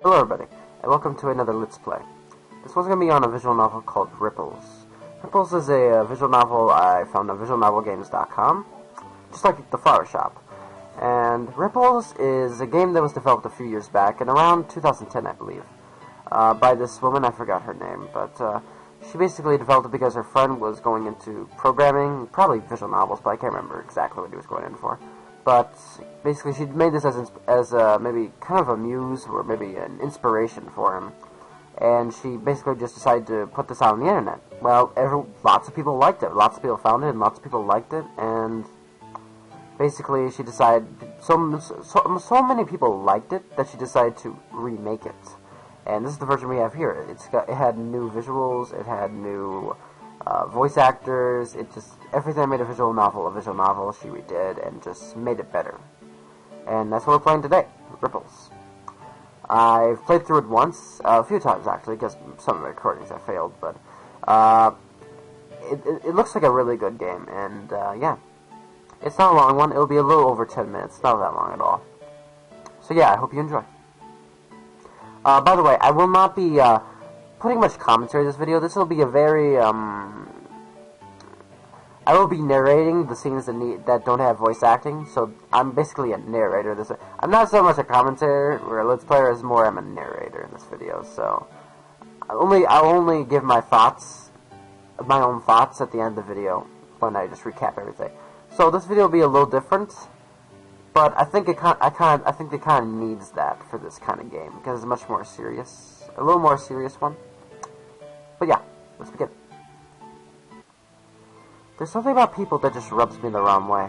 Hello everybody, and welcome to another Let's Play. This one's going to be on a visual novel called Ripples. Ripples is a visual novel I found on visualnovelgames.com, just like the flower shop. And Ripples is a game that was developed a few years back, in around 2010 I believe, by this woman, I forgot her name, but she basically developed it because her friend was going into programming, probably visual novels, but I can't remember exactly what he was going in for. But basically, she made this as maybe kind of a muse or maybe an inspiration for him, and she basically just decided to put this out on the internet. Well, lots of people liked it. Lots of people found it, and lots of people liked it. And basically, she decided so many people liked it that she decided to remake it. And this is the version we have here. It had new visuals. It had new voice actors. Everything that made a visual novel, she redid and just made it better. And that's what we're playing today, Ripples. I've played through it once, a few times actually, because some of the recordings have failed, but it looks like a really good game, and yeah. It's not a long one. It'll be a little over 10 minutes, not that long at all. So yeah, I hope you enjoy. By the way, I will not be putting much commentary in this video. This will be a very, I will be narrating the scenes that don't have voice acting, so I'm basically a narrator. I'm not so much a commentator or a Let's Player, as more I'm a narrator in this video, so I'll only give my own thoughts at the end of the video when I just recap everything. So this video will be a little different, but I think it kind of needs that for this kind of game, because it's much more serious, a little more serious one. But yeah, let's begin. There's something about people that just rubs me the wrong way.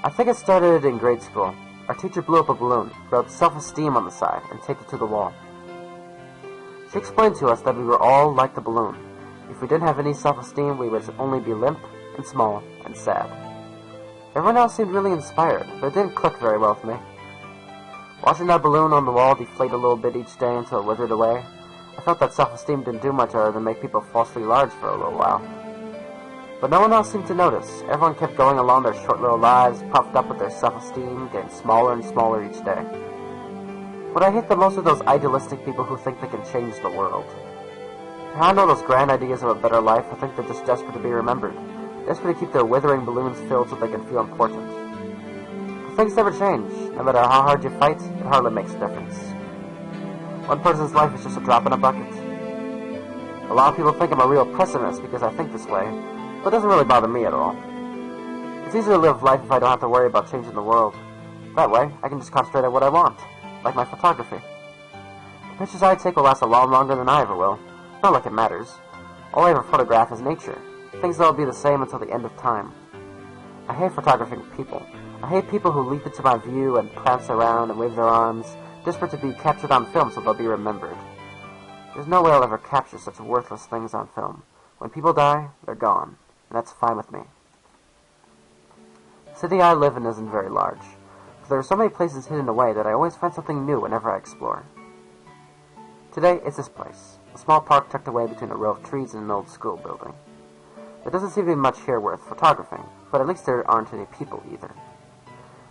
I think it started in grade school. Our teacher blew up a balloon, wrote self-esteem on the side, and taped it to the wall. She explained to us that we were all like the balloon. If we didn't have any self-esteem, we would only be limp and small and sad. Everyone else seemed really inspired, but it didn't click very well with me. Watching that balloon on the wall deflate a little bit each day until it withered away, I felt that self-esteem didn't do much other than make people falsely large for a little while. But no one else seemed to notice. Everyone kept going along their short little lives, puffed up with their self-esteem, getting smaller and smaller each day. What I hate the most are those idealistic people who think they can change the world. They have all those grand ideas of a better life. I think they're just desperate to be remembered, desperate to keep their withering balloons filled so they can feel important. But things never change. No matter how hard you fight, it hardly makes a difference. One person's life is just a drop in a bucket. A lot of people think I'm a real pessimist because I think this way, but it doesn't really bother me at all. It's easier to live life if I don't have to worry about changing the world. That way, I can just concentrate on what I want, like my photography. The pictures I take will last a lot longer than I ever will. Not like it matters. All I ever photograph is nature, things that will be the same until the end of time. I hate photographing people. I hate people who leap into my view and prance around and wave their arms, desperate to be captured on film so they'll be remembered. There's no way I'll ever capture such worthless things on film. When people die, they're gone. And that's fine with me. The city I live in isn't very large, but there are so many places hidden away that I always find something new whenever I explore. Today, it's this place, a small park tucked away between a row of trees and an old school building. There doesn't seem to be much here worth photographing, but at least there aren't any people either.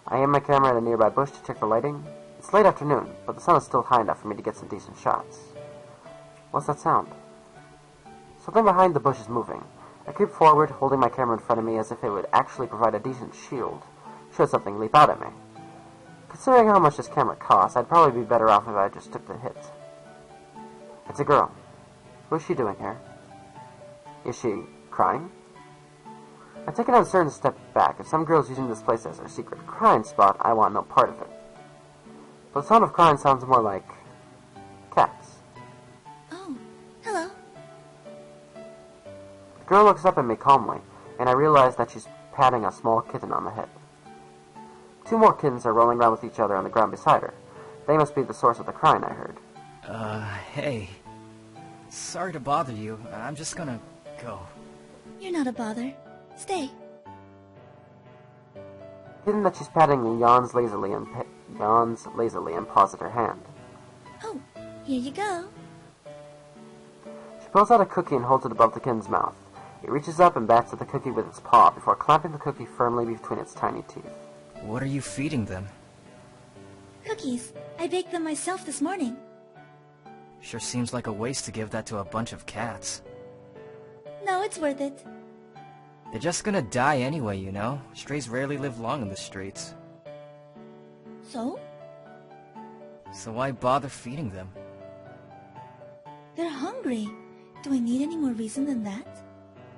I aim my camera at a nearby bush to check the lighting. It's late afternoon, but the sun is still high enough for me to get some decent shots. What's that sound? Something behind the bush is moving. I creep forward, holding my camera in front of me as if it would actually provide a decent shield, should something leap out at me. Considering how much this camera costs, I'd probably be better off if I just took the hit. It's a girl. What's she doing here? Is she crying? I take an uncertain step back. If some girl's using this place as her secret crying spot, I want no part of it. But the sound of crying sounds more like cats. Oh, hello. The girl looks up at me calmly, and I realize that she's patting a small kitten on the head. 2 more kittens are rolling around with each other on the ground beside her. They must be the source of the crying I heard. Hey. Sorry to bother you. I'm just gonna go. You're not a bother. Stay. The kitten that she's patting yawns lazily and paws at her hand. Oh, here you go. She pulls out a cookie and holds it above the kitten's mouth. It reaches up and bats at the cookie with its paw before clamping the cookie firmly between its tiny teeth. What are you feeding them? Cookies. I baked them myself this morning. Sure seems like a waste to give that to a bunch of cats. No, it's worth it. They're just gonna die anyway, you know? Strays rarely live long in the streets. So? So why bother feeding them? They're hungry. Do I need any more reason than that?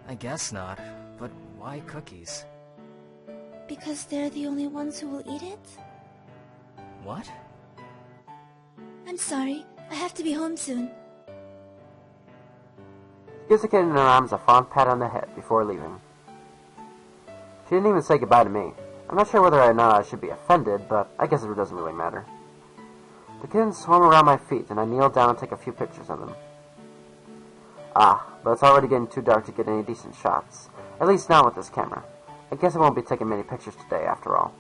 I guess not. But why cookies? Because they're the only ones who will eat it? What? I'm sorry. I have to be home soon. She gives the kitten in her arms a fond pat on the head before leaving. She didn't even say goodbye to me. I'm not sure whether or not I should be offended, but I guess it doesn't really matter. The kittens swarm around my feet, and I kneel down and take a few pictures of them. But it's already getting too dark to get any decent shots. At least not with this camera. I guess I won't be taking many pictures today, after all.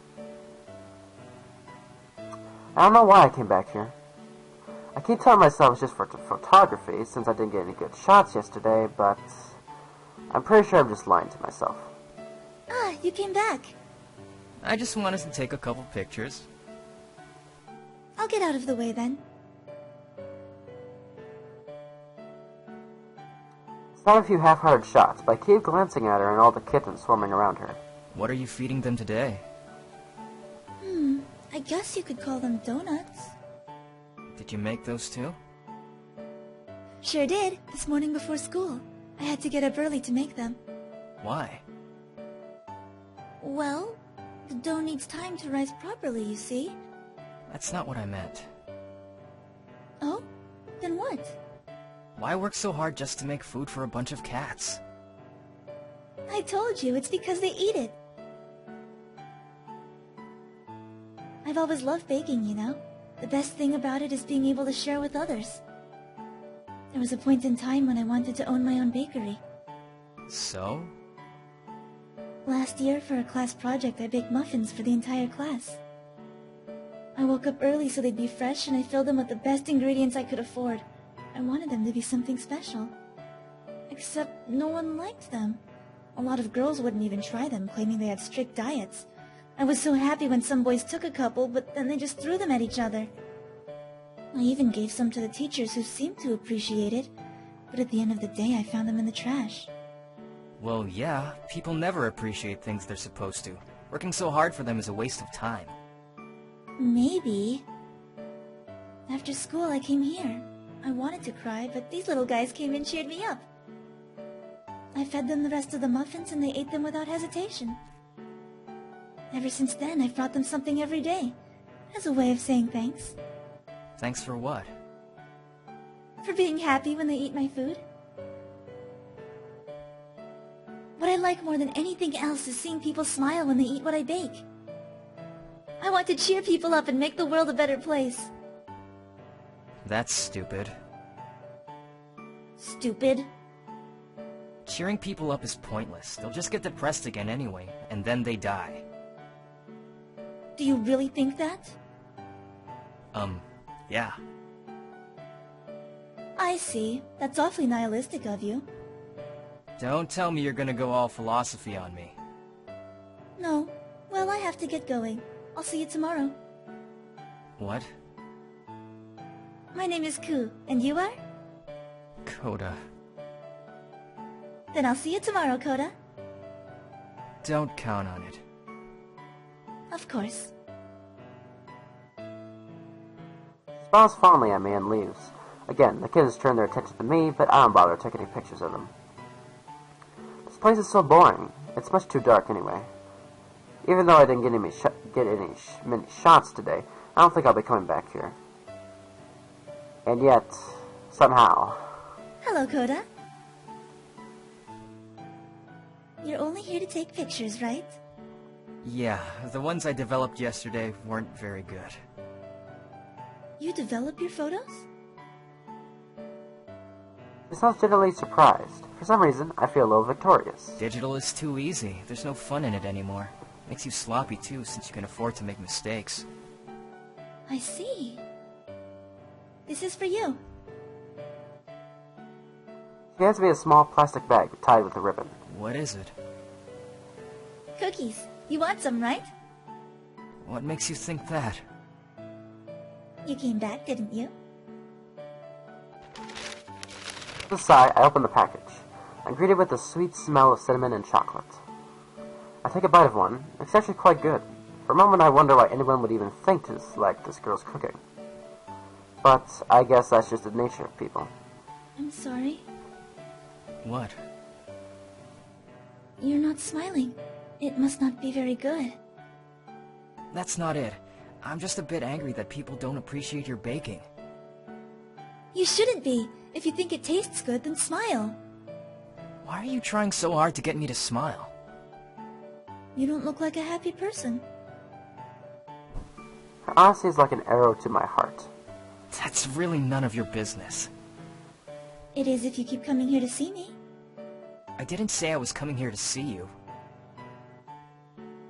I don't know why I came back here. I keep telling myself it's just for photography, since I didn't get any good shots yesterday, but I'm pretty sure I'm just lying to myself. Ah, you came back. I just wanted to take a couple pictures. I'll get out of the way then. It's not a few half-hearted shots, but I keep glancing at her and all the kittens swarming around her. What are you feeding them today? I guess you could call them donuts. Did you make those too? Sure did, this morning before school. I had to get up early to make them. Why? Well, the dough needs time to rise properly, you see. That's not what I meant. Oh? Then what? Why work so hard just to make food for a bunch of cats? I told you, it's because they eat it. I've always loved baking, you know. The best thing about it is being able to share with others. There was a point in time when I wanted to own my own bakery. So? Last year, for a class project, I baked muffins for the entire class. I woke up early so they'd be fresh, and I filled them with the best ingredients I could afford. I wanted them to be something special. Except no one liked them. A lot of girls wouldn't even try them, claiming they had strict diets. I was so happy when some boys took a couple, but then they just threw them at each other. I even gave some to the teachers who seemed to appreciate it, but at the end of the day I found them in the trash. Well, yeah, people never appreciate things they're supposed to. Working so hard for them is a waste of time. Maybe. After school I came here. I wanted to cry, but these little guys came and cheered me up. I fed them the rest of the muffins and they ate them without hesitation. Ever since then, I've brought them something every day, as a way of saying thanks. Thanks for what? For being happy when they eat my food. What I like more than anything else is seeing people smile when they eat what I bake. I want to cheer people up and make the world a better place. That's stupid. Stupid? Cheering people up is pointless. They'll just get depressed again anyway, and then they die. Do you really think that? Yeah. I see. That's awfully nihilistic of you. Don't tell me you're gonna go all philosophy on me. No. Well, I have to get going. I'll see you tomorrow. What? My name is Ku, and you are? Coda. Then I'll see you tomorrow, Coda. Don't count on it. Of course. She smiles fondly at me and leaves. Again, the kids turn their attention to me, but I don't bother taking any pictures of them. This place is so boring. It's much too dark anyway. Even though I didn't get many shots today, I don't think I'll be coming back here. And yet, somehow... Hello, Coda. You're only here to take pictures, right? Yeah, the ones I developed yesterday weren't very good. You develop your photos? She sounds genuinely surprised. For some reason, I feel a little victorious. Digital is too easy. There's no fun in it anymore. Makes you sloppy too, since you can afford to make mistakes. I see. This is for you. She hands me a small plastic bag tied with a ribbon. What is it? Cookies. You want some, right? What makes you think that? You came back, didn't you? With a sigh, I open the package. I'm greeted with the sweet smell of cinnamon and chocolate. I take a bite of one. It's actually quite good. For a moment, I wonder why anyone would even think to like this girl's cooking. But I guess that's just the nature of people. I'm sorry. What? You're not smiling. It must not be very good. That's not it. I'm just a bit angry that people don't appreciate your baking. You shouldn't be. If you think it tastes good, then smile. Why are you trying so hard to get me to smile? You don't look like a happy person. Her honesty is like an arrow to my heart. That's really none of your business. It is if you keep coming here to see me. I didn't say I was coming here to see you.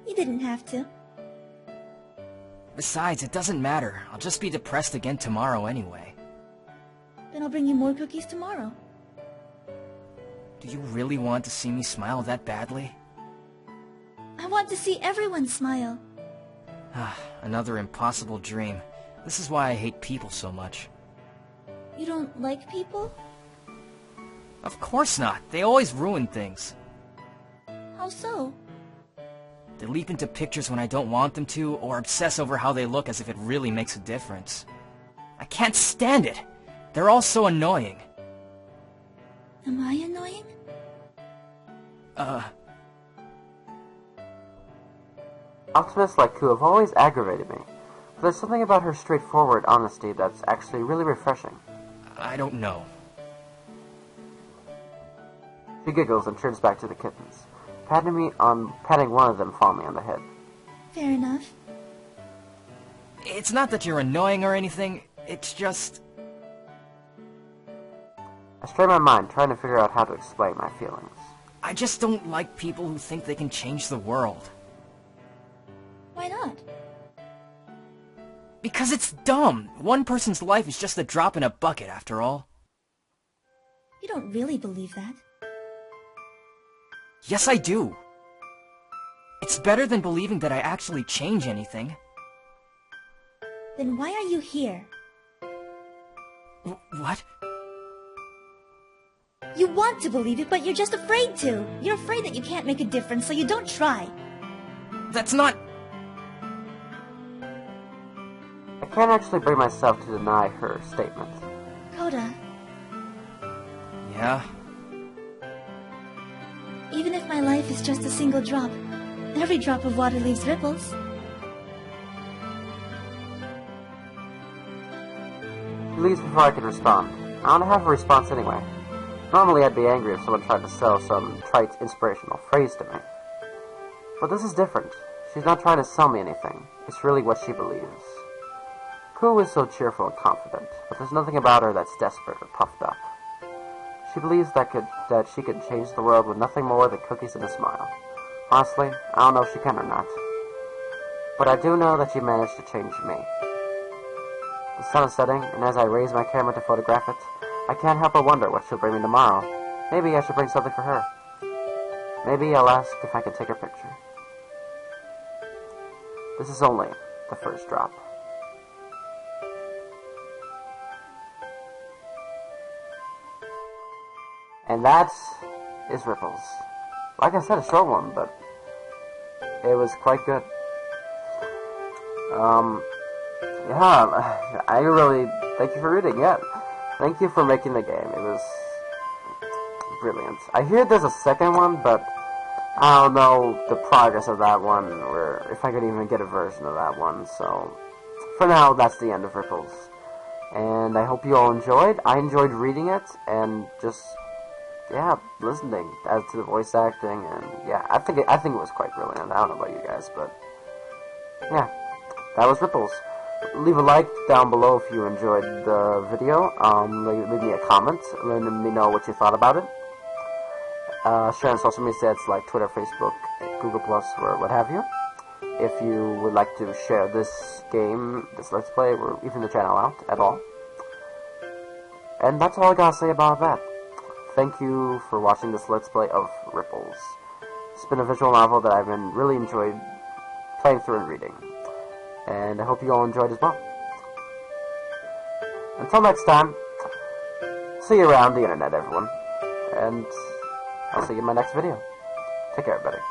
You didn't have to. Besides, it doesn't matter. I'll just be depressed again tomorrow anyway. Then I'll bring you more cookies tomorrow. Do you really want to see me smile that badly? I want to see everyone smile. Another impossible dream. This is why I hate people so much. You don't like people? Of course not. They always ruin things. How so? They leap into pictures when I don't want them to, or obsess over how they look as if it really makes a difference. I can't stand it! They're all so annoying. Am I annoying? Optimists like Ku have always aggravated me, but there's something about her straightforward honesty that's actually really refreshing. I don't know. She giggles and turns back to the kittens, patting one of them fondly on the head. Fair enough. It's not that you're annoying or anything, it's just... I strain my mind, trying to figure out how to explain my feelings. I just don't like people who think they can change the world. Why not? Because it's dumb! One person's life is just a drop in a bucket, after all. You don't really believe that. Yes, I do. It's better than believing that I actually change anything. Then why are you here? What? You want to believe it, but you're just afraid to. You're afraid that you can't make a difference, so you don't try. That's not... I can't actually bring myself to deny her statement. Koda, Yeah? even if my life is just a single drop, every drop of water leaves ripples. She leaves before I can respond. I want to have a response anyway. Normally I'd be angry if someone tried to sell some trite inspirational phrase to me. But this is different. She's not trying to sell me anything. It's really what she believes. Ku is so cheerful and confident, but there's nothing about her that's desperate or puffed up. She believes that she could change the world with nothing more than cookies and a smile. Honestly, I don't know if she can or not. But I do know that she managed to change me. The sun is setting, and as I raise my camera to photograph it, I can't help but wonder what she'll bring me tomorrow. Maybe I should bring something for her. Maybe I'll ask if I can take her picture. This is only the first drop. And that is Ripples. Like I said, a short one, but it was quite good. Yeah, I really thank you for reading. Yeah, thank you for making the game. It was brilliant. I hear there's a second one, but I don't know the progress of that one, or if I could even get a version of that one. So for now, that's the end of Ripples. And I hope you all enjoyed. I enjoyed reading it, and just yeah, listening as to the voice acting, and yeah, I think it was quite brilliant. I don't know about you guys, but yeah, that was Ripples. Leave a like down below if you enjoyed the video. Leave me a comment, letting me know what you thought about it. Share on social media sites like Twitter, Facebook, Google+, or what have you. If you would like to share this game, this Let's Play, or even the channel out at all. And that's all I gotta say about that. Thank you for watching this Let's Play of Ripples. It's been a visual novel that I've really enjoyed playing through and reading. And I hope you all enjoyed as well. Until next time, see you around the internet, everyone. And I'll see you in my next video. Take care, everybody.